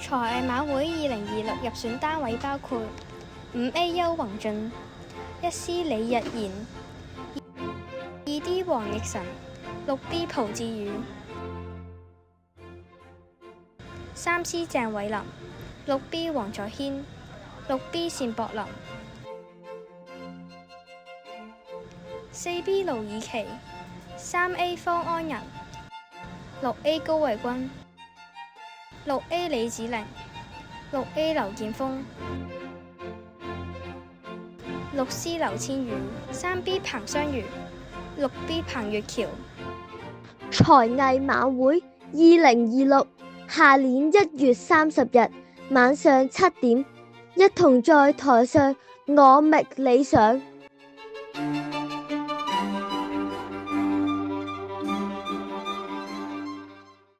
才藝晚會2026入選單位包括 5A 邱宏俊、1C 李日賢、2D 黃奕晨、6B 蒲志宇、3C 鄭偉林、6B 黃佐軒、6B 單博林、4B 盧以琪、3A 方安仁、6A 高維君、6A 李子玲、6A 劉建峰、6C 劉千羽、3B 彭雙如、6B 彭月橋。才藝晚會2026下年1月30日晚上7點，一同在台上我覓理想。